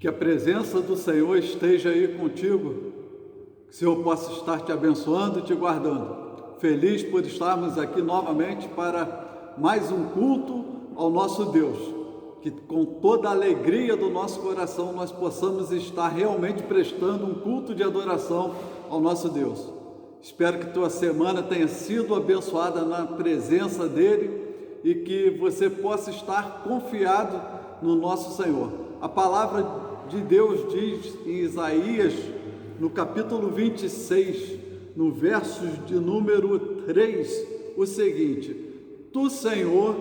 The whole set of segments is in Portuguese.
Que a presença do Senhor esteja aí contigo, que o Senhor possa estar te abençoando e te guardando. Feliz por estarmos aqui novamente para mais um culto ao nosso Deus. Que com toda a alegria do nosso coração nós possamos estar realmente prestando um culto de adoração ao nosso Deus. Espero que tua semana tenha sido abençoada na presença dEle e que você possa estar confiado no nosso Senhor. A palavra de Deus diz em Isaías, no capítulo 26, no verso de número 3, o seguinte: Tu, Senhor,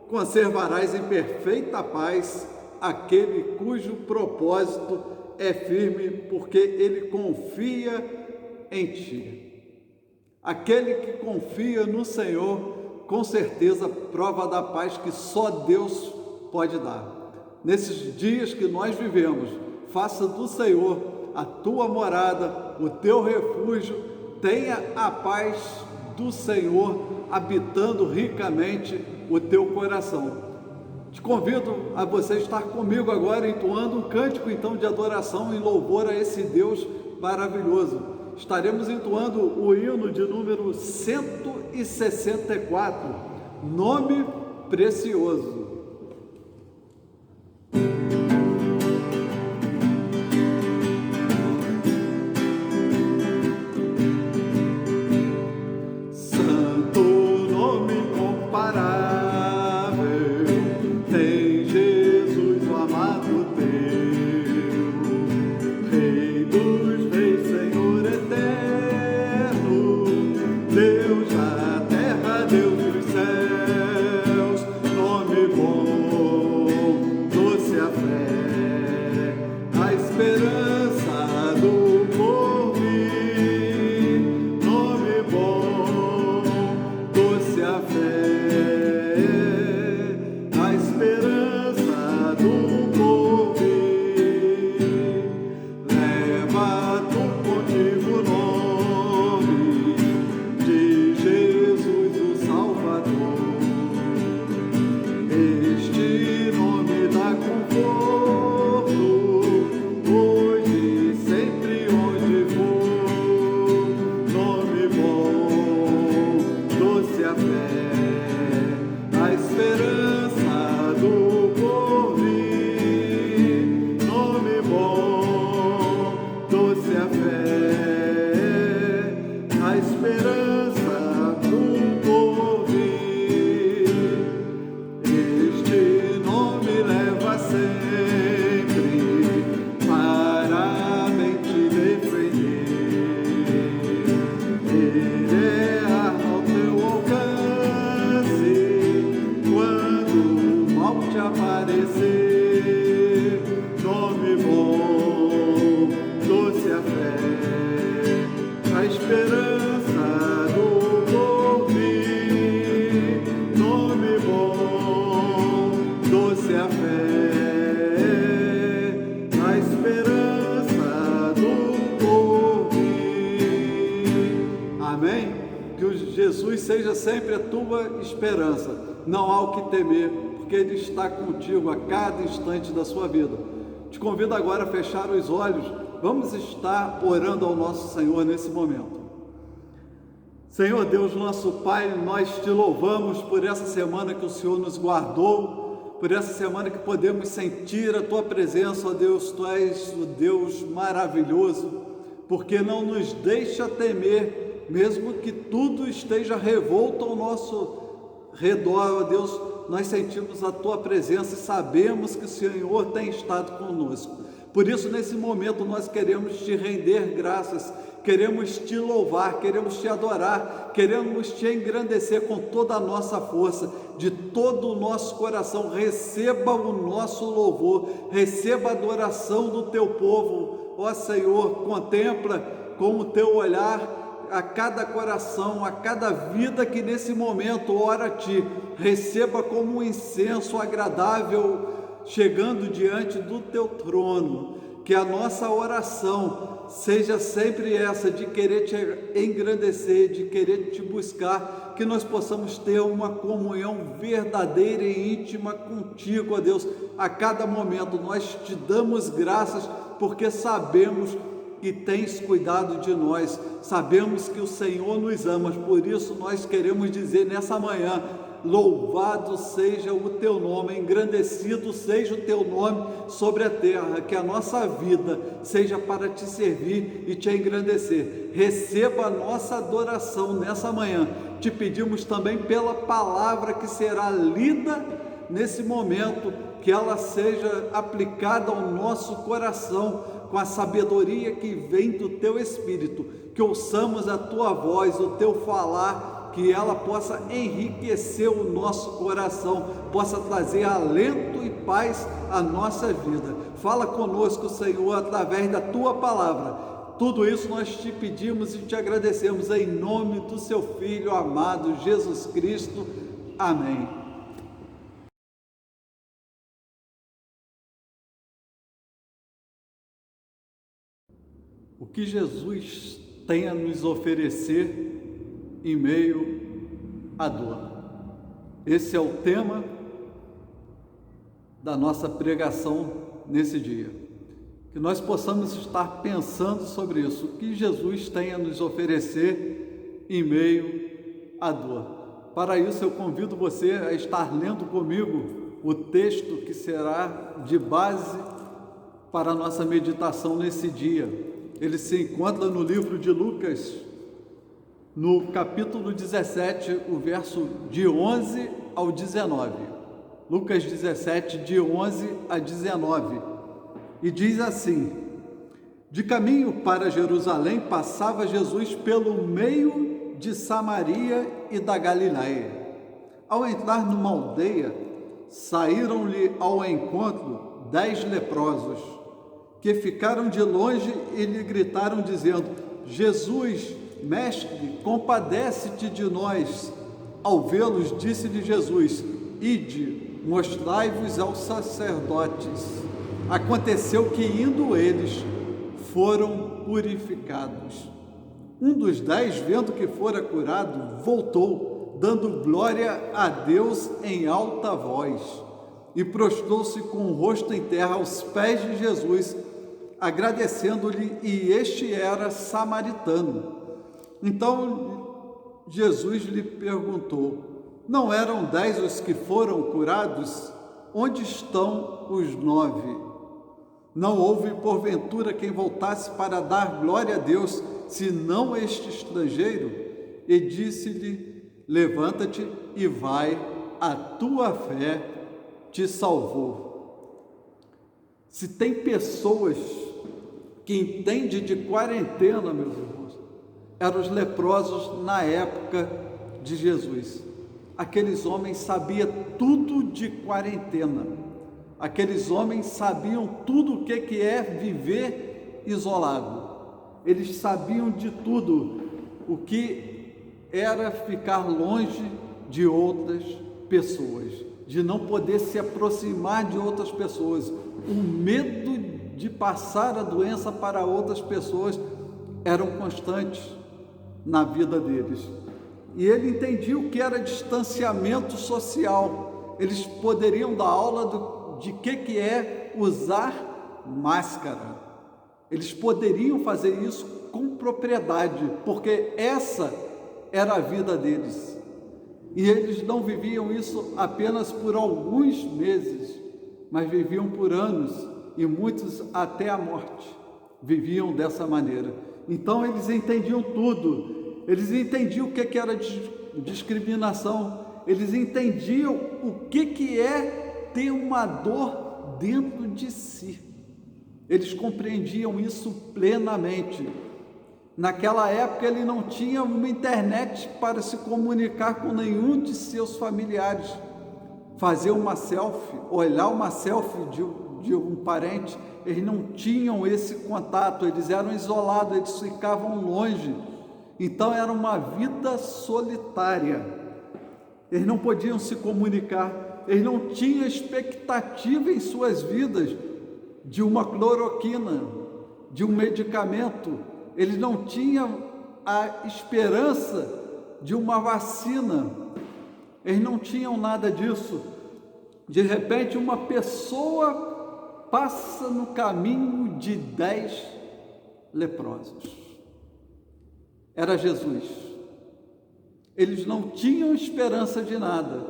conservarás em perfeita paz aquele cujo propósito é firme, porque ele confia em ti. Aquele que confia no Senhor, com certeza prova da paz que só Deus pode dar. Nesses dias que nós vivemos, faça do Senhor a tua morada, o teu refúgio, tenha a paz do Senhor habitando ricamente o teu coração. Te convido a você estar comigo agora entoando um cântico então de adoração e louvor a esse Deus maravilhoso. Estaremos entoando o hino de número 164, Nome Precioso. Jesus seja sempre a tua esperança. Não há o que temer, porque Ele está contigo a cada instante da sua vida. Te convido agora a fechar os olhos. Vamos estar orando ao nosso Senhor nesse momento. Senhor Deus, nosso Pai, nós te louvamos por essa semana que o Senhor nos guardou, por essa semana que podemos sentir a tua presença, ó Deus. Tu és o Deus maravilhoso, porque não nos deixa temer, mesmo que tudo esteja revolto ao nosso redor, ó Deus, nós sentimos a tua presença e sabemos que o Senhor tem estado conosco. Por isso, nesse momento, nós queremos te render graças, queremos te louvar, queremos te adorar, queremos te engrandecer com toda a nossa força, de todo o nosso coração. Receba o nosso louvor, receba a adoração do teu povo, ó Senhor. Contempla com o teu olhar a cada coração, a cada vida que nesse momento ora a ti. Receba como um incenso agradável chegando diante do teu trono, que a nossa oração seja sempre essa de querer te engrandecer, de querer te buscar, que nós possamos ter uma comunhão verdadeira e íntima contigo, ó Deus, a cada momento. Nós te damos graças porque sabemos que tens cuidado de nós, sabemos que o Senhor nos ama, por isso nós queremos dizer nessa manhã: louvado seja o teu nome, engrandecido seja o teu nome sobre a terra, que a nossa vida seja para te servir e te engrandecer. Receba a nossa adoração nessa manhã. Te pedimos também pela palavra que será lida nesse momento, que ela seja aplicada ao nosso coração com a sabedoria que vem do teu Espírito, que ouçamos a tua voz, o teu falar, que ela possa enriquecer o nosso coração, possa trazer alento e paz à nossa vida. Fala conosco, Senhor, através da tua palavra. Tudo isso nós te pedimos e te agradecemos em nome do seu Filho amado Jesus Cristo. Amém. O que Jesus tem a nos oferecer em meio à dor. Esse é o tema da nossa pregação nesse dia. Que nós possamos estar pensando sobre isso. O que Jesus tem a nos oferecer em meio à dor. Para isso eu convido você a estar lendo comigo o texto que será de base para a nossa meditação nesse dia. Ele se encontra no livro de Lucas, no capítulo 17, o verso de 11 ao 19. Lucas 17, de 11 a 19. E diz assim: de caminho para Jerusalém, passava Jesus pelo meio de Samaria e da Galiléia. Ao entrar numa aldeia, saíram-lhe ao encontro 10 leprosos, que ficaram de longe e lhe gritaram, dizendo: Jesus, mestre, compadece-te de nós. Ao vê-los, disse-lhe Jesus: ide, mostrai-vos aos sacerdotes. Aconteceu que, indo eles, foram purificados. Um dos 10, vendo que fora curado, voltou, dando glória a Deus em alta voz, e prostrou-se com o rosto em terra aos pés de Jesus, agradecendo-lhe, e este era samaritano. Então Jesus lhe perguntou: não eram 10 os que foram curados? Onde estão os 9? Não houve porventura quem voltasse para dar glória a Deus, senão este estrangeiro? E disse-lhe: levanta-te e vai, a tua fé te salvou. Se tem pessoas que entendem de quarentena, meus irmãos, eram os leprosos na época de Jesus. Aqueles homens sabiam tudo de quarentena. Aqueles homens sabiam tudo o que é viver isolado. Eles sabiam de tudo o que era ficar longe de outras pessoas, de não poder se aproximar de outras pessoas. O medo de passar a doença para outras pessoas eram constantes na vida deles. E ele entendia o que era distanciamento social. Eles poderiam dar aula de que é usar máscara. Eles poderiam fazer isso com propriedade, porque essa era a vida deles. E eles não viviam isso apenas por alguns meses, mas viviam por anos, e muitos até a morte viviam dessa maneira. Então eles entendiam tudo, eles entendiam o que era discriminação, eles entendiam o que é ter uma dor dentro de si. Eles compreendiam isso plenamente. Naquela época ele não tinha uma internet para se comunicar com nenhum de seus familiares. Fazer uma selfie, olhar uma selfie de um parente, eles não tinham esse contato, eles eram isolados, eles ficavam longe. Então era uma vida solitária. Eles não podiam se comunicar, eles não tinham expectativa em suas vidas de uma cloroquina, de um medicamento, eles não tinham a esperança de uma vacina, eles não tinham nada disso. De repente, uma pessoa passa no caminho de 10 leprosos. Era Jesus. Eles não tinham esperança de nada,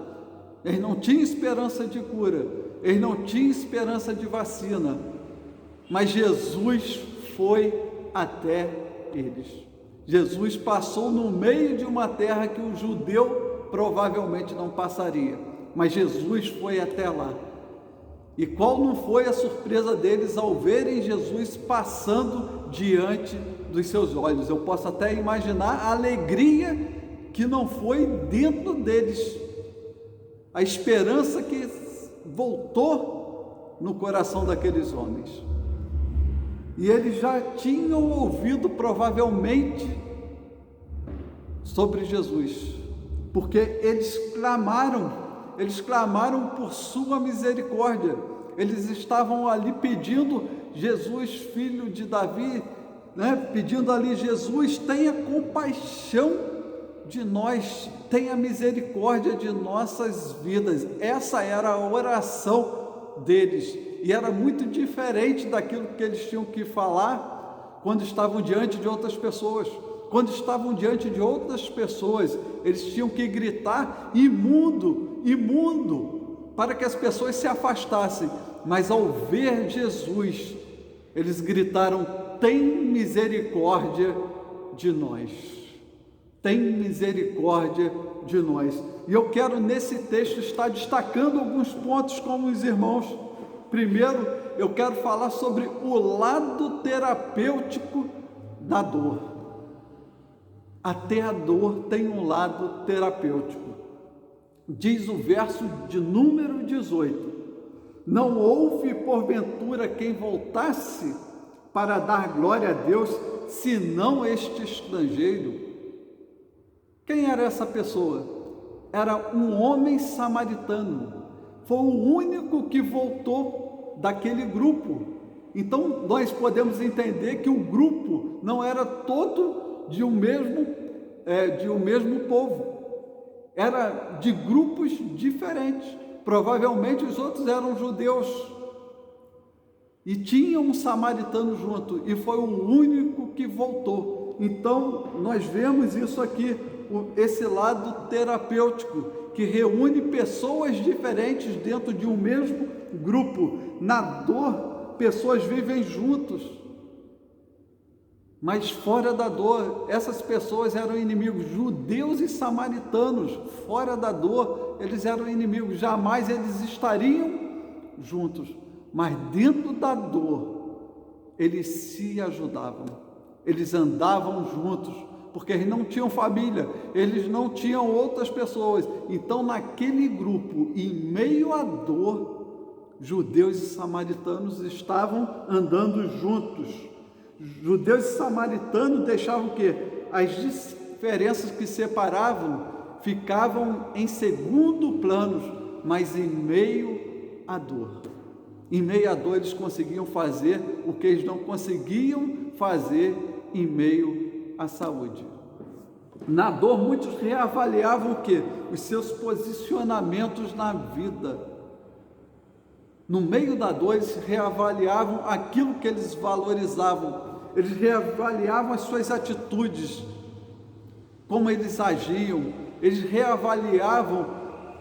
eles não tinham esperança de cura, eles não tinham esperança de vacina, mas Jesus foi até eles. Jesus passou no meio de uma terra que o judeu provavelmente não passaria, mas Jesus foi até lá. E qual não foi a surpresa deles ao verem Jesus passando diante dos seus olhos? Eu posso até imaginar a alegria que não foi dentro deles, a esperança que voltou no coração daqueles homens. E eles já tinham ouvido provavelmente sobre Jesus, porque eles clamaram por sua misericórdia. Eles estavam ali pedindo: Jesus, filho de Davi, pedindo ali: Jesus, tenha compaixão de nós, tenha misericórdia de nossas vidas. Essa era a oração deles, e era muito diferente daquilo que eles tinham que falar quando estavam diante de outras pessoas. Quando estavam diante de outras pessoas, eles tinham que gritar: imundo, imundo, para que as pessoas se afastassem. Mas ao ver Jesus, eles gritaram: tem misericórdia de nós, tem misericórdia de nós. E eu quero nesse texto estar destacando alguns pontos com os irmãos. Primeiro, eu quero falar sobre o lado terapêutico da dor. Até a dor tem um lado terapêutico. Diz o verso de número 18: não houve porventura quem voltasse para dar glória a Deus, senão este estrangeiro. Quem era essa pessoa? Era um homem samaritano. Foi o único que voltou daquele grupo. Então nós podemos entender que o grupo não era todo de um mesmo povo, era de grupos diferentes. Provavelmente os outros eram judeus e tinha um samaritano junto, e foi o único que voltou. Então nós vemos isso aqui, esse lado terapêutico que reúne pessoas diferentes dentro de um mesmo grupo. Na dor, pessoas vivem juntos, mas fora da dor, essas pessoas eram inimigos. Judeus e samaritanos, fora da dor, eles eram inimigos, jamais eles estariam juntos. Mas dentro da dor, eles se ajudavam, eles andavam juntos, porque eles não tinham família, eles não tinham outras pessoas. Então naquele grupo, em meio à dor, judeus e samaritanos estavam andando juntos. Judeus e samaritanos deixavam o quê? As diferenças que separavam ficavam em segundo plano, mas em meio à dor. Em meio à dor eles conseguiam fazer o que eles não conseguiam fazer em meio à saúde. Na dor muitos reavaliavam o quê? Os seus posicionamentos na vida. No meio da dor eles reavaliavam aquilo que eles valorizavam. Eles reavaliavam as suas atitudes, como eles agiam, eles reavaliavam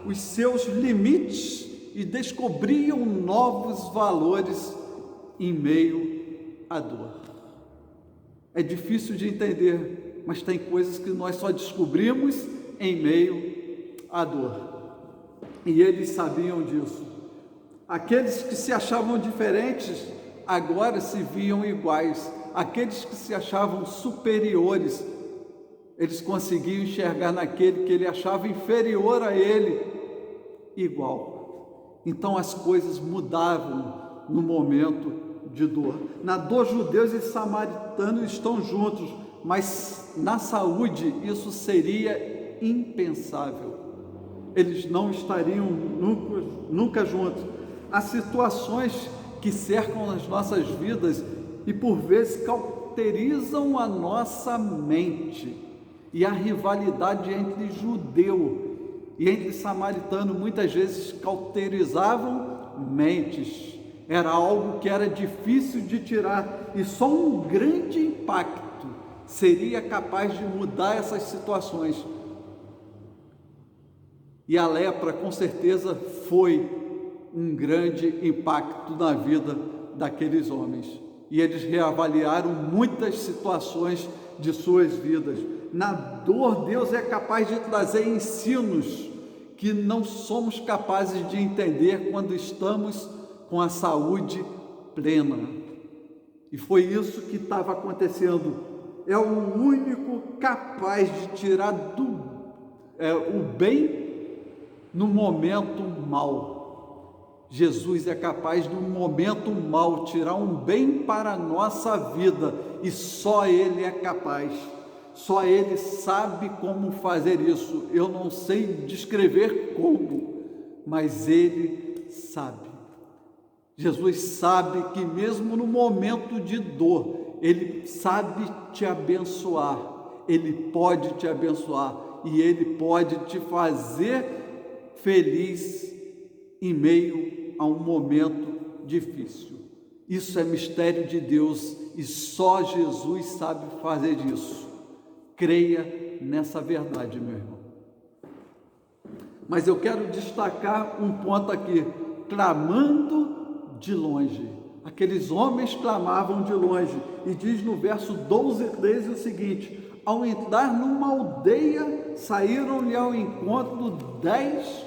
os seus limites e descobriam novos valores em meio à dor. É difícil de entender, mas tem coisas que nós só descobrimos em meio à dor. E eles sabiam disso. Aqueles que se achavam diferentes, agora se viam iguais. Aqueles que se achavam superiores, eles conseguiam enxergar naquele que ele achava inferior a ele, igual. Então as coisas mudavam no momento de dor. Na dor, judeus e samaritanos estão juntos, mas na saúde isso seria impensável. Eles não estariam nunca juntos. Há situações que cercam as nossas vidas e por vezes cauterizam a nossa mente. E a rivalidade entre judeu e entre samaritano muitas vezes cauterizavam mentes. Era algo que era difícil de tirar, e só um grande impacto seria capaz de mudar essas situações. E a lepra, com certeza, foi um grande impacto na vida daqueles homens. E eles reavaliaram muitas situações de suas vidas. Na dor, Deus é capaz de trazer ensinos que não somos capazes de entender quando estamos com a saúde plena. E foi isso que estava acontecendo. É o único capaz de tirar o bem no momento mal. Jesus é capaz, no momento mal, tirar um bem para a nossa vida, e só Ele é capaz. Só Ele sabe como fazer isso. Eu não sei descrever como, mas Ele sabe. Jesus sabe que mesmo no momento de dor, Ele sabe te abençoar. Ele pode te abençoar e Ele pode te fazer feliz em meio a um momento difícil. Isso é mistério de Deus e só Jesus sabe fazer isso. Creia nessa verdade, meu irmão. Mas eu quero destacar um ponto aqui: clamando de longe. Aqueles homens clamavam de longe, e diz no verso 12 e 13 o seguinte: ao entrar numa aldeia, saíram-lhe ao encontro 10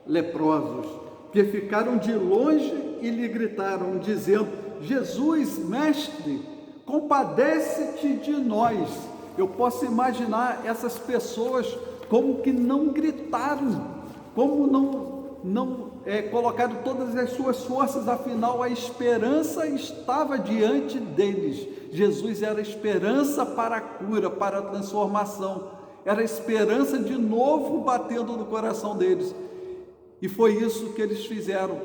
leprosos, que ficaram de longe e lhe gritaram, dizendo: Jesus, mestre, compadece-te de nós. Eu posso imaginar essas pessoas como que não gritaram, como não colocaram todas as suas forças, afinal a esperança estava diante deles. Jesus era a esperança para a cura, para a transformação, era a esperança de novo batendo no coração deles. E foi isso que eles fizeram.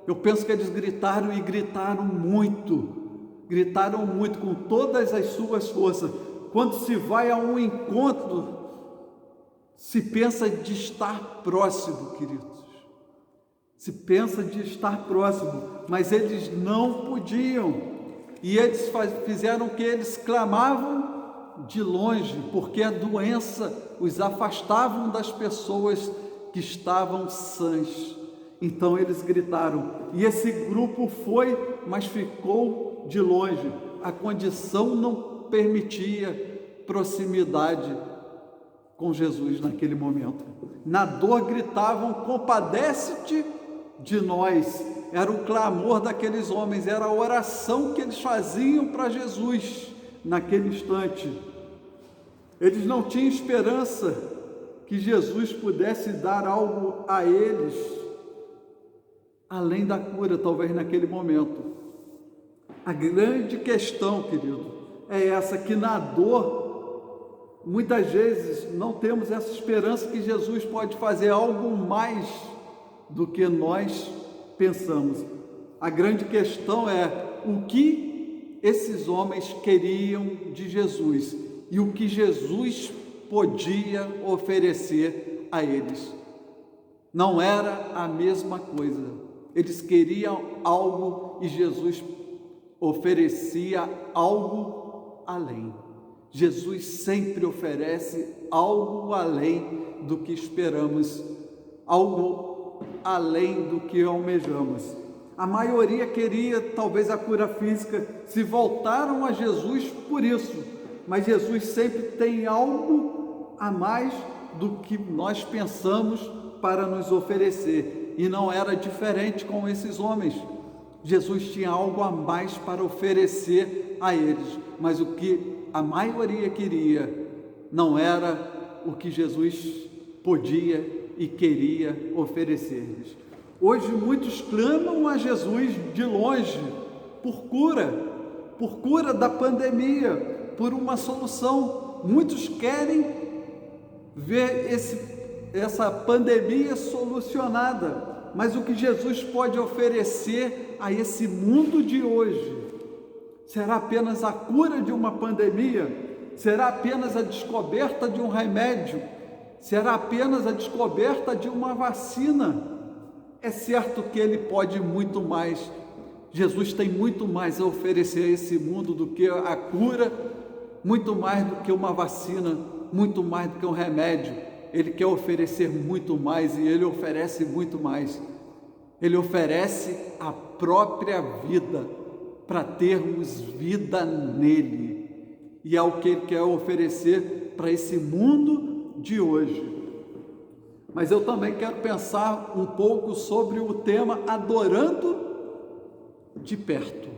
Eu penso que eles gritaram e gritaram muito com todas as suas forças. Quando se vai a um encontro, se pensa de estar próximo, queridos. Se pensa de estar próximo, mas eles não podiam. E eles fizeram o que? Eles clamavam de longe, porque a doença os afastavam das pessoas que estavam sãs. Então eles gritaram, e esse grupo foi, mas ficou de longe. A condição não permitia proximidade com Jesus naquele momento. Na dor gritavam: compadece-te de nós. Era o clamor daqueles homens, era a oração que eles faziam para Jesus naquele instante. Eles não tinham esperança que Jesus pudesse dar algo a eles, além da cura, talvez naquele momento. A grande questão, querido, é essa, que na dor, muitas vezes não temos essa esperança que Jesus pode fazer algo mais do que nós pensamos. A grande questão é o que esses homens queriam de Jesus e o que Jesus podia oferecer a eles. Não era a mesma coisa. Eles queriam algo e Jesus oferecia algo além. Jesus sempre oferece algo além do que esperamos, algo além do que almejamos. A maioria queria talvez a cura física, se voltaram a Jesus por isso, mas Jesus sempre tem algo a mais do que nós pensamos para nos oferecer, e não era diferente com esses homens. Jesus tinha algo a mais para oferecer a eles, mas o que a maioria queria não era o que Jesus podia e queria oferecer-lhes. Hoje muitos clamam a Jesus de longe por cura da pandemia, por uma solução. Muitos querem ver essa pandemia solucionada, mas o que Jesus pode oferecer a esse mundo de hoje Será apenas a cura de uma pandemia? Será apenas a descoberta de um remédio? Será apenas a descoberta de uma vacina? É certo que Ele pode muito mais. Jesus tem muito mais a oferecer a esse mundo do que a cura, muito mais do que uma vacina, muito mais do que um remédio. Ele quer oferecer muito mais e Ele oferece muito mais. Ele oferece a própria vida para termos vida nele. E é o que Ele quer oferecer para esse mundo de hoje. Mas eu também quero pensar um pouco sobre o tema adorando de perto.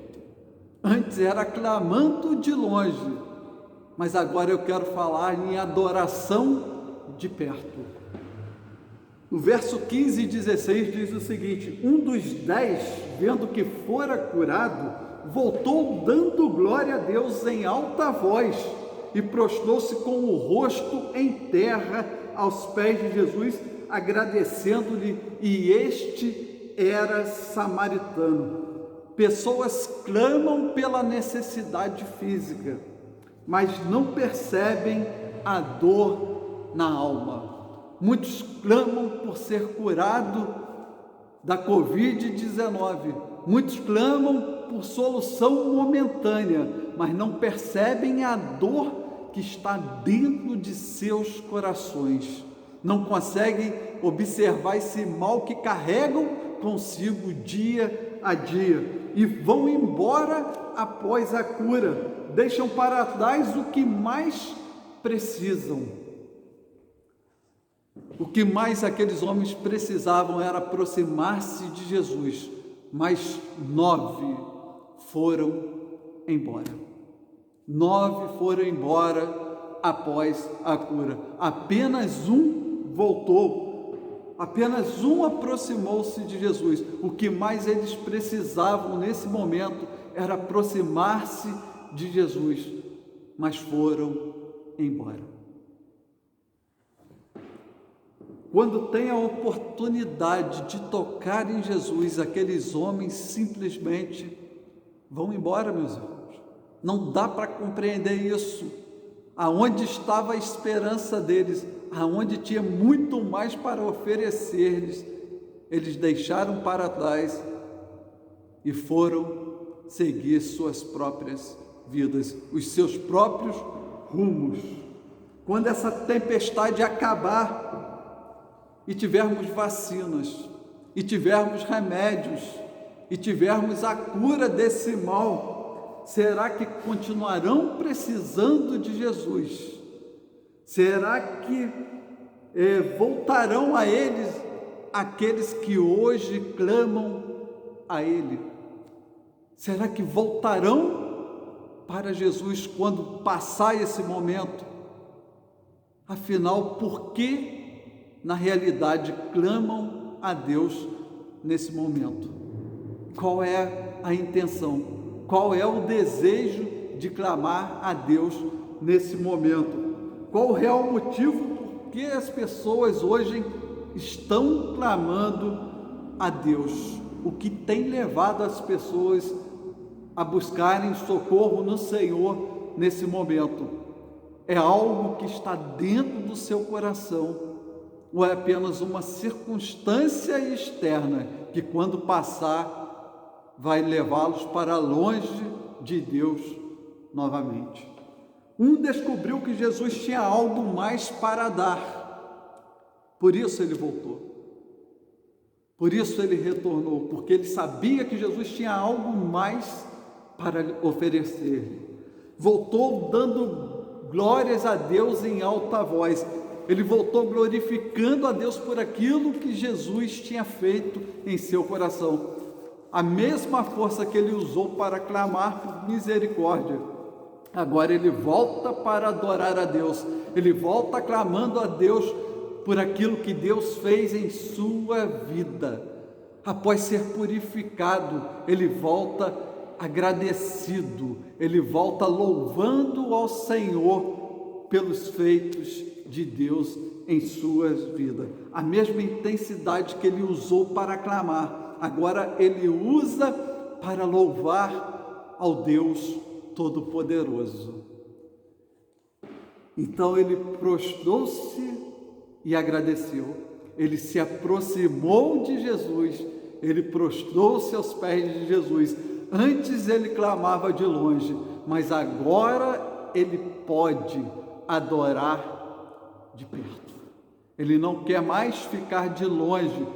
Antes era clamando de longe, mas agora eu quero falar em adoração de perto. O verso 15 e 16 diz o seguinte: um dos 10, vendo que fora curado, voltou dando glória a Deus em alta voz e prostrou-se com o rosto em terra aos pés de Jesus, agradecendo-lhe, e este era samaritano. Pessoas clamam pela necessidade física, mas não percebem a dor na alma. Muitos clamam por ser curado da Covid-19, muitos clamam por solução momentânea, mas não percebem a dor que está dentro de seus corações. Não conseguem observar esse mal que carregam consigo dia a dia e vão embora após a cura, deixam para trás o que mais precisam. O que mais aqueles homens precisavam era aproximar-se de Jesus, mas 9 foram embora. 9 foram embora após a cura. Apenas um voltou, apenas um aproximou-se de Jesus. O que mais eles precisavam nesse momento era aproximar-se de Jesus, mas foram embora. Quando tem a oportunidade de tocar em Jesus, aqueles homens simplesmente vão embora, meus irmãos. Não dá para compreender isso. Aonde estava a esperança deles, aonde tinha muito mais para oferecer-lhes, eles deixaram para trás e foram seguir suas próprias vidas, os seus próprios rumos. Quando essa tempestade acabar e tivermos vacinas, e tivermos remédios, e tivermos a cura desse mal, será que continuarão precisando de Jesus? Será que voltarão a eles aqueles que hoje clamam a Ele? Será que voltarão para Jesus quando passar esse momento? Afinal, por que na realidade clamam a Deus nesse momento? Qual é a intenção? Qual é o desejo de clamar a Deus nesse momento? Qual o real motivo por que as pessoas hoje estão clamando a Deus? O que tem levado as pessoas a buscarem socorro no Senhor nesse momento? É algo que está dentro do seu coração, ou é apenas uma circunstância externa que, quando passar, vai levá-los para longe de Deus novamente? Um descobriu que Jesus tinha algo mais para dar, por isso ele voltou, por isso ele retornou, porque ele sabia que Jesus tinha algo mais para oferecer. Voltou dando glórias a Deus em alta voz. Ele voltou glorificando a Deus por aquilo que Jesus tinha feito em seu coração. A mesma força que ele usou para clamar por misericórdia, agora ele volta para adorar a Deus. Ele volta clamando a Deus por aquilo que Deus fez em sua vida. Após ser purificado, ele volta agradecido, ele volta louvando ao Senhor pelos feitos de Deus em suas vidas. A mesma intensidade que ele usou para clamar, agora ele usa para louvar ao Deus Todo-Poderoso. Então ele prostrou-se e agradeceu. Ele se aproximou de Jesus, ele prostrou-se aos pés de Jesus. Antes ele clamava de longe, mas agora ele pode adorar de perto. Ele não quer mais ficar de longe.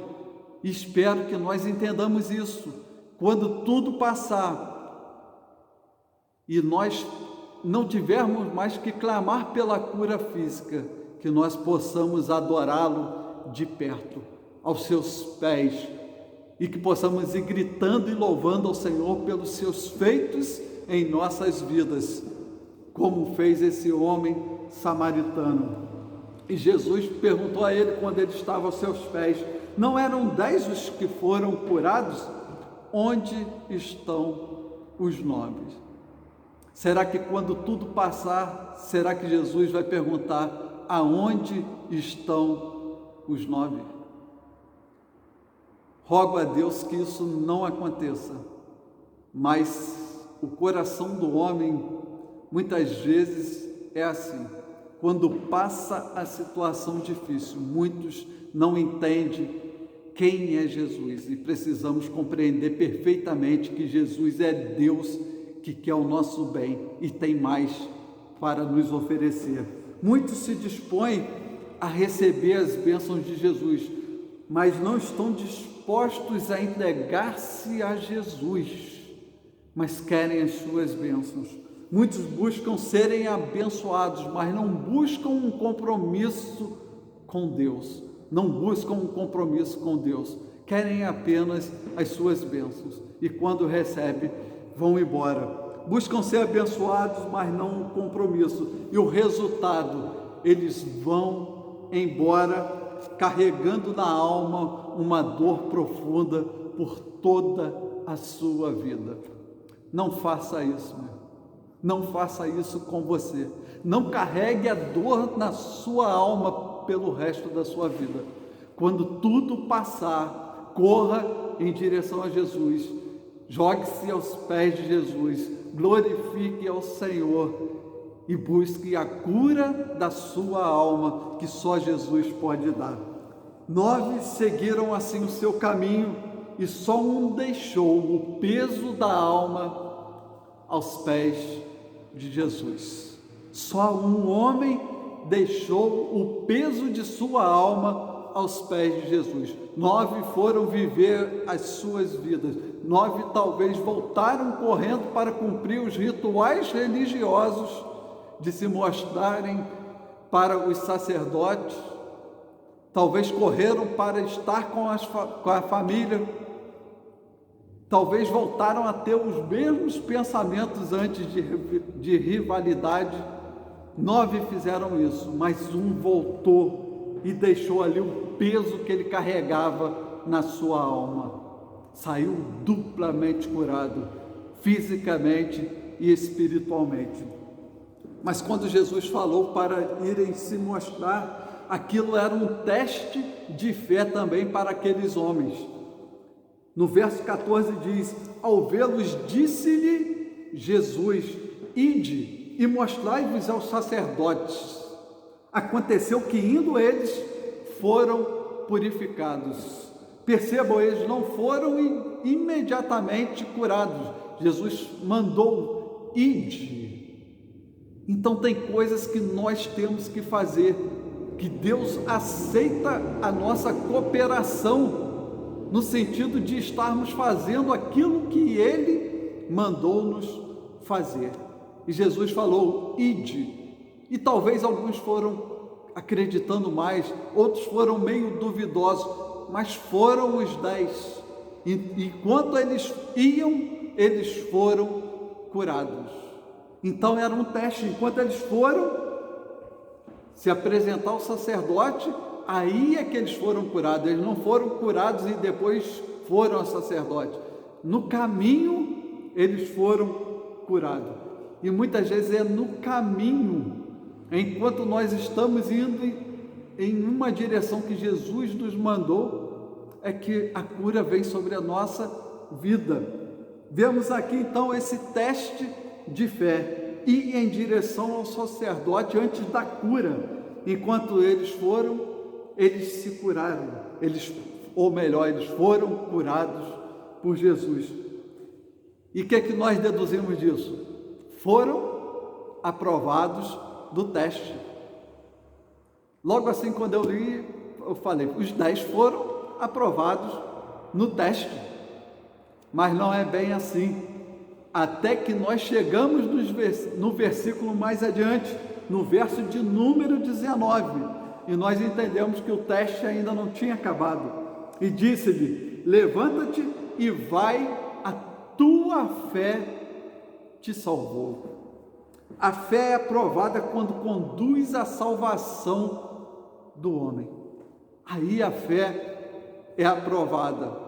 Espero que nós entendamos isso. Quando tudo passar e nós não tivermos mais que clamar pela cura física, que nós possamos adorá-lo de perto, aos seus pés, e que possamos ir gritando e louvando ao Senhor pelos seus feitos em nossas vidas, como fez esse homem samaritano. E Jesus perguntou a ele quando ele estava aos seus pés: não eram 10 os que foram curados? Onde estão os 9? Será que quando tudo passar, será que Jesus vai perguntar: aonde estão os 9? Rogo a Deus que isso não aconteça, mas o coração do homem muitas vezes é assim. Quando passa a situação difícil, muitos não entendem quem é Jesus, e precisamos compreender perfeitamente que Jesus é Deus que quer o nosso bem e tem mais para nos oferecer. Muitos se dispõem a receber as bênçãos de Jesus, mas não estão dispostos a entregar-se a Jesus, mas querem as suas bênçãos. Muitos buscam serem abençoados, mas não buscam um compromisso com Deus. Não buscam um compromisso com Deus. Querem apenas as suas bênçãos. E quando recebem, vão embora. Buscam ser abençoados, mas não um compromisso. E o resultado, eles vão embora carregando na alma uma dor profunda por toda a sua vida. Não faça isso, meu. Não faça isso com você. Não carregue a dor na sua alma pelo resto da sua vida. Quando tudo passar, corra em direção a Jesus. Jogue-se aos pés de Jesus. Glorifique ao Senhor e busque a cura da sua alma que só Jesus pode dar. 9 seguiram assim o seu caminho e só um deixou o peso da alma aos pés de Jesus. Só um homem deixou o peso de sua alma aos pés de Jesus. 9 foram viver as suas vidas. 9 talvez voltaram correndo para cumprir os rituais religiosos de se mostrarem para os sacerdotes. Talvez correram para estar com a família. Talvez voltaram a ter os mesmos pensamentos antes de rivalidade. 9 fizeram isso, mas um voltou e deixou ali o peso que ele carregava na sua alma. Saiu duplamente curado, fisicamente e espiritualmente. Mas quando Jesus falou para irem se mostrar, aquilo era um teste de fé também para aqueles homens. No verso 14 diz: ao vê-los, disse-lhe Jesus: ide e mostrai-vos aos sacerdotes. Aconteceu que, indo eles, foram purificados. Percebam, eles não foram imediatamente curados. Jesus mandou: ide. Então tem coisas que nós temos que fazer, que Deus aceita a nossa cooperação, no sentido de estarmos fazendo aquilo que Ele mandou-nos fazer. E Jesus falou: ide. E talvez alguns foram acreditando mais, outros foram meio duvidosos, mas foram os 10. E enquanto eles iam, eles foram curados. Então era um teste. Enquanto eles foram se apresentar ao sacerdote, aí é que eles foram curados. Eles não foram curados e depois foram ao sacerdote. No caminho, eles foram curados. E muitas vezes é no caminho, enquanto nós estamos indo em uma direção que Jesus nos mandou, é que a cura vem sobre a nossa vida. Vemos aqui então esse teste de fé, ir em direção ao sacerdote antes da cura. Enquanto eles se curaram, eles foram curados por Jesus. E o que é que nós deduzimos disso? Foram aprovados do teste. Logo assim, quando eu li, eu falei, os 10 foram aprovados no teste. Mas não é bem assim. Até que nós chegamos no versículo mais adiante, no verso de número 19, e nós entendemos que o teste ainda não tinha acabado. E disse-lhe: levanta-te e vai, a tua fé te salvou. A fé é aprovada quando conduz à salvação do homem. Aí a fé é aprovada.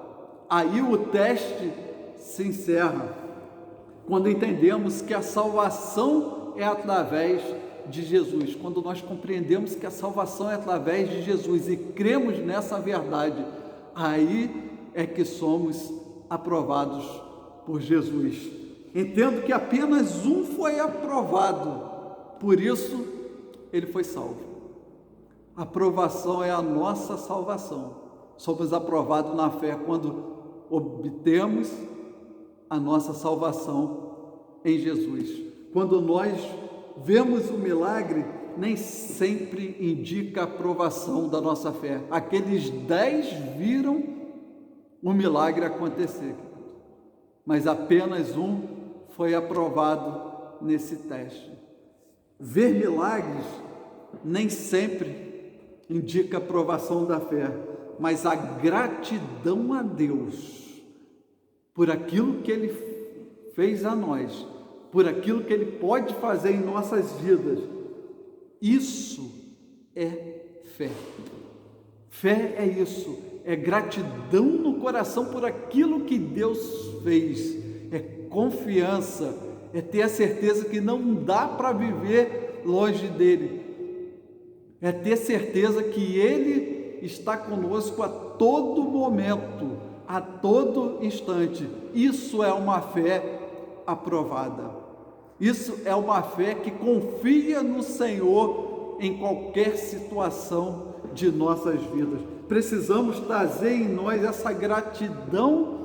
Aí o teste se encerra. Quando entendemos que a salvação é através de Jesus, quando nós compreendemos que a salvação é através de Jesus e cremos nessa verdade, aí é que somos aprovados por Jesus. Entendo que apenas um foi aprovado, por isso ele foi salvo. A aprovação é a nossa salvação. Somos aprovados na fé quando obtemos a nossa salvação em Jesus. Quando nós vemos o milagre, nem sempre indica a aprovação da nossa fé. Aqueles 10 viram o milagre acontecer, mas apenas um foi aprovado nesse teste. Ver milagres nem sempre indica a aprovação da fé, mas a gratidão a Deus por aquilo que Ele fez a nós, por aquilo que Ele pode fazer em nossas vidas, isso é fé. Fé é isso, é gratidão no coração por aquilo que Deus fez, é confiança, é ter a certeza que não dá para viver longe dEle, é ter certeza que Ele está conosco a todo momento, a todo instante. Isso é uma fé aprovada. Isso é uma fé que confia no Senhor em qualquer situação de nossas vidas. Precisamos trazer em nós essa gratidão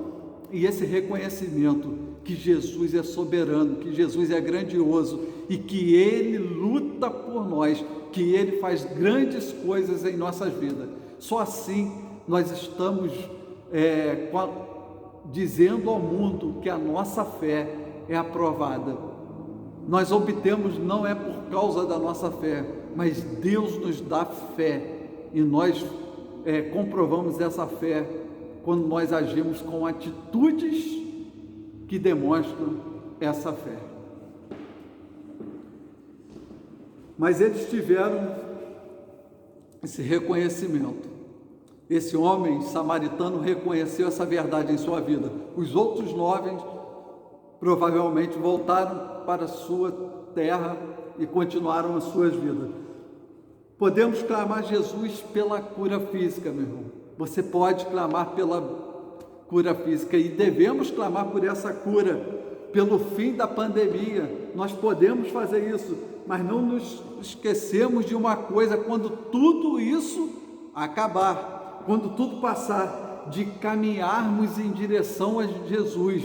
e esse reconhecimento que Jesus é soberano, que Jesus é grandioso e que Ele luta por nós, que Ele faz grandes coisas em nossas vidas. Só assim nós estamos dizendo ao mundo que a nossa fé é aprovada. Nós obtemos não é por causa da nossa fé, mas Deus nos dá fé e nós comprovamos essa fé quando nós agimos com atitudes que demonstram essa fé. Mas eles tiveram esse reconhecimento. Esse homem samaritano reconheceu essa verdade em sua vida. Os outros 9 provavelmente voltaram para a sua terra e continuaram as suas vidas. Podemos clamar Jesus pela cura física, meu irmão. Você pode clamar pela cura física e devemos clamar por essa cura, pelo fim da pandemia. Nós podemos fazer isso, mas não nos esquecemos de uma coisa: quando tudo isso acabar, quando tudo passar, de caminharmos em direção a Jesus,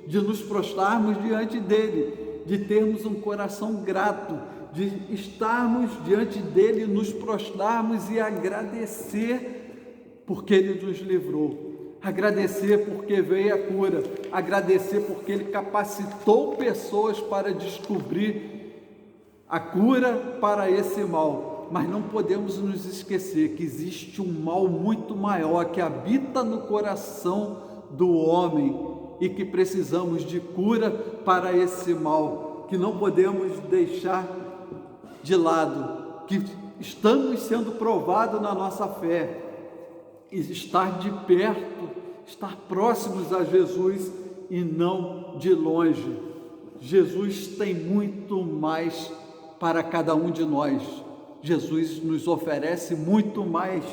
de nos prostrarmos diante dele, de termos um coração grato, de estarmos diante dele, nos prostrarmos e agradecer porque ele nos livrou, agradecer porque veio a cura, agradecer porque ele capacitou pessoas para descobrir a cura para esse mal. Mas não podemos nos esquecer que existe um mal muito maior que habita no coração do homem e que precisamos de cura para esse mal, que não podemos deixar de lado, que estamos sendo provados na nossa fé, e estar de perto, estar próximos a Jesus e não de longe. Jesus tem muito mais para cada um de nós. Jesus nos oferece muito mais.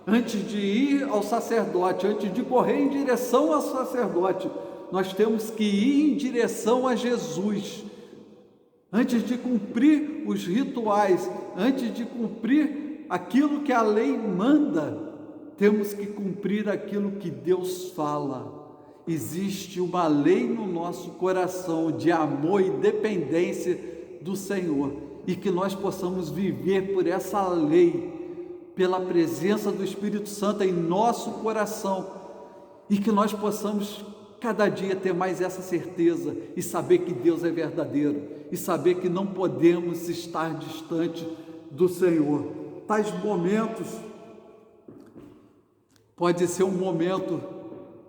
Antes de ir ao sacerdote, antes de correr em direção ao sacerdote, nós temos que ir em direção a Jesus. Antes de cumprir os rituais, antes de cumprir aquilo que a lei manda, temos que cumprir aquilo que Deus fala. Existe uma lei no nosso coração de amor e dependência do Senhor, e que nós possamos viver por essa lei, pela presença do Espírito Santo em nosso coração, e que nós possamos cada dia ter mais essa certeza e saber que Deus é verdadeiro, e saber que não podemos estar distante do Senhor. Tais momentos pode ser um momento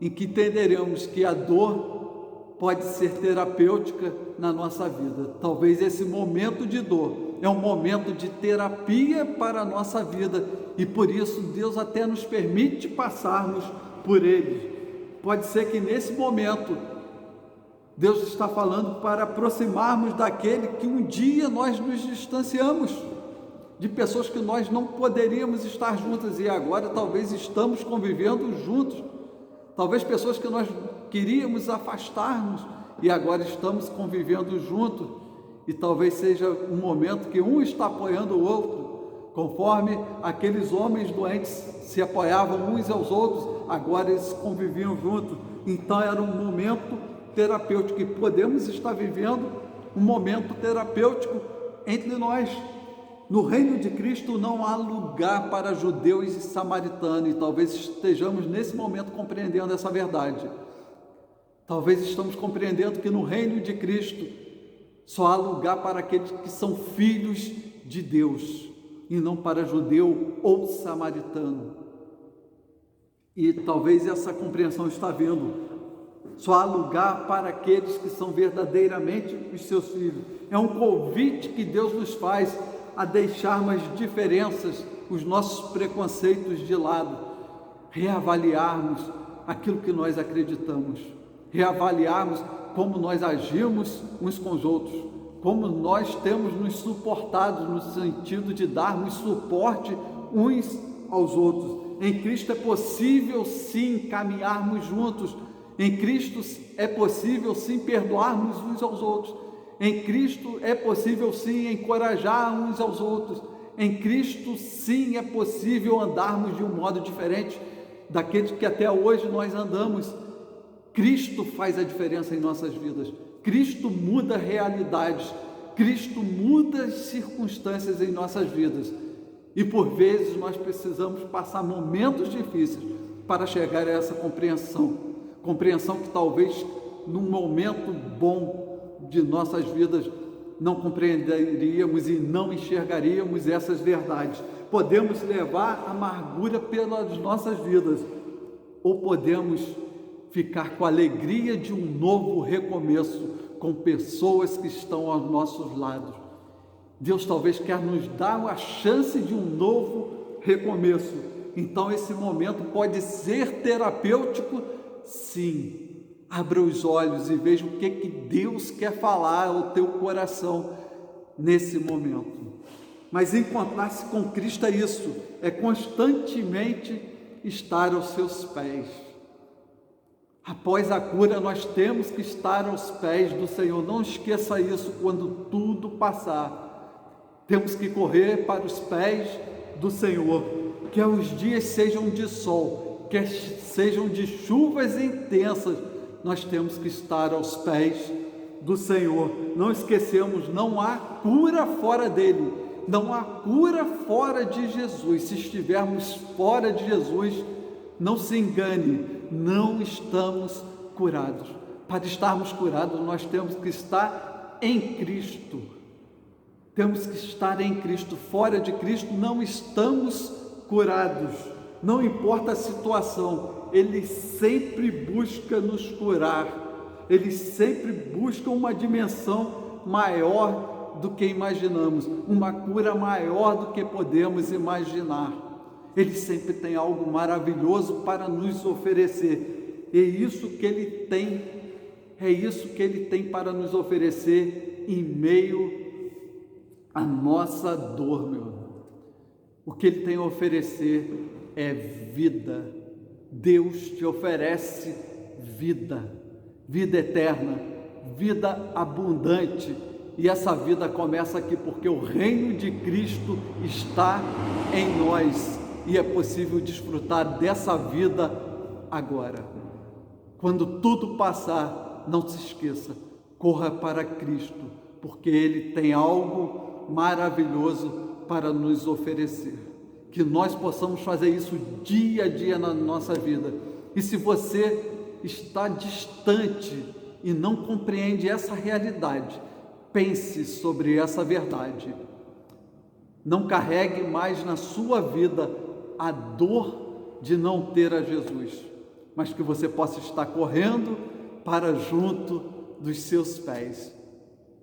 em que entenderemos que a dor pode ser terapêutica na nossa vida. Talvez esse momento de dor é um momento de terapia para a nossa vida, e por isso Deus até nos permite passarmos por ele. Pode ser que nesse momento Deus está falando para aproximarmos daquele que um dia nós nos distanciamos, de pessoas que nós não poderíamos estar juntas e agora talvez estamos convivendo juntos. Talvez pessoas que nós queríamos afastar-nos e agora estamos convivendo juntos, e talvez seja um momento que um está apoiando o outro, conforme aqueles homens doentes se apoiavam uns aos outros, agora eles conviviam juntos. Então era um momento terapêutico, e podemos estar vivendo um momento terapêutico entre nós. No reino de Cristo não há lugar para judeus e samaritanos, e talvez estejamos nesse momento compreendendo essa verdade. Talvez estamos compreendendo que no reino de Cristo só há lugar para aqueles que são filhos de Deus, e não para judeu ou samaritano. E talvez essa compreensão está vindo. Só há lugar para aqueles que são verdadeiramente os seus filhos. É um convite que Deus nos faz a deixarmos as diferenças, os nossos preconceitos de lado, reavaliarmos aquilo que nós acreditamos, reavaliarmos como nós agimos uns com os outros, como nós temos nos suportado no sentido de darmos suporte uns aos outros. Em Cristo é possível sim caminharmos juntos, em Cristo é possível sim perdoarmos uns aos outros, em Cristo é possível sim encorajar uns aos outros, em Cristo sim é possível andarmos de um modo diferente daqueles que até hoje nós andamos. Cristo faz a diferença em nossas vidas, Cristo muda realidades, Cristo muda as circunstâncias em nossas vidas, e por vezes nós precisamos passar momentos difíceis para chegar a essa compreensão que talvez num momento bom de nossas vidas não compreenderíamos e não enxergaríamos essas verdades. Podemos levar amargura pelas nossas vidas, ou podemos ficar com a alegria de um novo recomeço com pessoas que estão aos nossos lados. Deus talvez quer nos dar a chance de um novo recomeço. Então esse momento pode ser terapêutico, sim. Abra os olhos e veja o que Deus quer falar ao teu coração nesse momento. Mas encontrar-se com Cristo é isso, é constantemente estar aos seus pés. Após a cura, nós temos que estar aos pés do Senhor. Não esqueça isso quando tudo passar. Temos que correr para os pés do Senhor. Quer os dias sejam de sol, quer sejam de chuvas intensas, nós temos que estar aos pés do Senhor. Não esquecemos, não há cura fora dele, não há cura fora de Jesus. Se estivermos fora de Jesus, não se engane, não estamos curados. Para estarmos curados, nós temos que estar em Cristo. Temos que estar em Cristo. Fora de Cristo não estamos curados. Não importa a situação, Ele sempre busca nos curar. Ele sempre busca uma dimensão maior do que imaginamos, uma cura maior do que podemos imaginar. Ele sempre tem algo maravilhoso para nos oferecer. É isso que Ele tem para nos oferecer em meio à nossa dor, meu irmão. O que Ele tem a oferecer é vida. Deus te oferece vida. vida eterna, vida abundante. E essa vida começa aqui porque o reino de Cristo está em nós e é possível desfrutar dessa vida agora. Quando tudo passar, não se esqueça, corra para Cristo, porque Ele tem algo maravilhoso para nos oferecer. Que nós possamos fazer isso dia a dia na nossa vida. E se você está distante e não compreende essa realidade, pense sobre essa verdade. Não carregue mais na sua vida a dor de não ter a Jesus, mas que você possa estar correndo para junto dos seus pés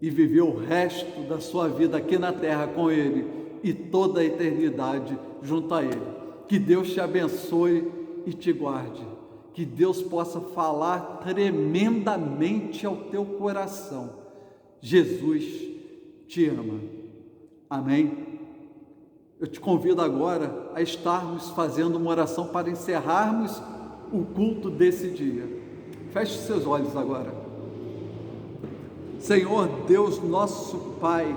e viver o resto da sua vida aqui na terra com Ele e toda a eternidade junto a Ele. Que Deus te abençoe e te guarde. Que Deus possa falar tremendamente ao teu coração. Jesus te ama. Amém? Eu te convido agora a estarmos fazendo uma oração para encerrarmos o culto desse dia. Feche seus olhos agora. Senhor Deus nosso Pai,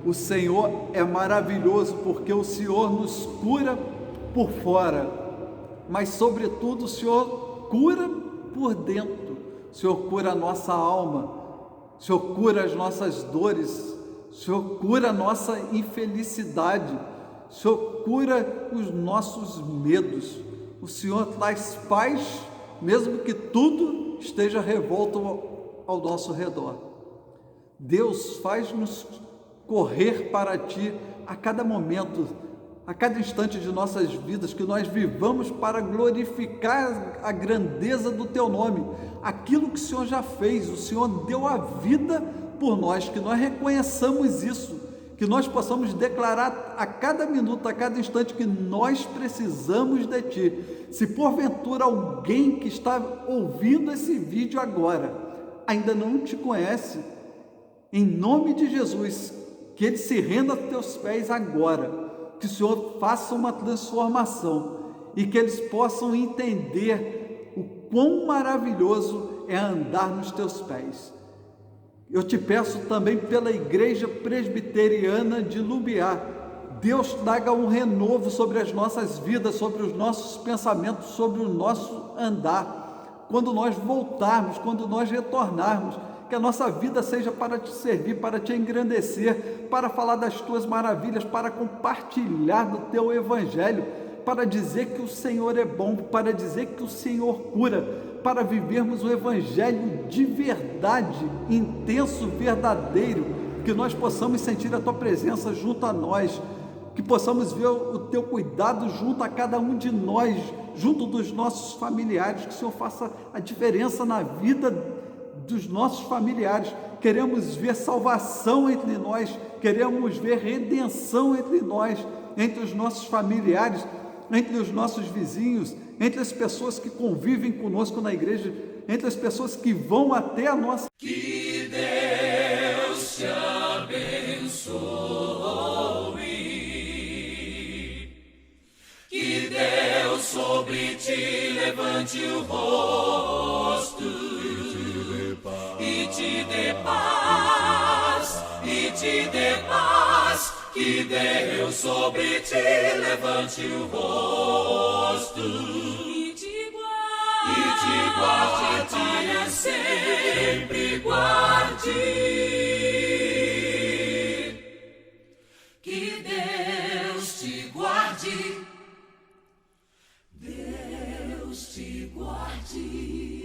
o Senhor é maravilhoso porque o Senhor nos cura por fora, mas sobretudo o Senhor cura por dentro. O Senhor cura a nossa alma, o Senhor cura as nossas dores, o Senhor cura a nossa infelicidade, o Senhor cura os nossos medos, o Senhor traz paz, mesmo que tudo esteja revolto ao nosso redor. Deus faz-nos correr para Ti a cada momento, a cada instante de nossas vidas, que nós vivamos para glorificar a grandeza do Teu nome, aquilo que o Senhor já fez. O Senhor deu a vida por nós, que nós reconheçamos isso, que nós possamos declarar a cada minuto, a cada instante, que nós precisamos de Ti. Se porventura alguém que está ouvindo esse vídeo agora ainda não Te conhece, em nome de Jesus, que ele se renda a Teus pés agora, que o Senhor faça uma transformação e que eles possam entender o quão maravilhoso é andar nos Teus pés. Eu te peço também pela Igreja Presbiteriana de Lubiá, Deus traga um renovo sobre as nossas vidas, sobre os nossos pensamentos, sobre o nosso andar. Quando nós voltarmos, quando nós retornarmos, que a nossa vida seja para Te servir, para Te engrandecer, para falar das Tuas maravilhas, para compartilhar do Teu Evangelho, para dizer que o Senhor é bom, para dizer que o Senhor cura, para vivermos o Evangelho de verdade, intenso, verdadeiro, que nós possamos sentir a Tua presença junto a nós, que possamos ver o Teu cuidado junto a cada um de nós, junto dos nossos familiares, que o Senhor faça a diferença na vida dos nossos familiares. Queremos ver salvação entre nós, queremos ver redenção entre nós, entre os nossos familiares, entre os nossos vizinhos, entre as pessoas que convivem conosco na igreja, entre as pessoas que vão até a nossa... Que Deus te abençoe, que Deus sobre ti levante o rosto e te dê paz, e te dê paz, que Deus sobre ti levante o rosto e te guarde, te sempre guarde. Que Deus te guarde, Deus te guarde.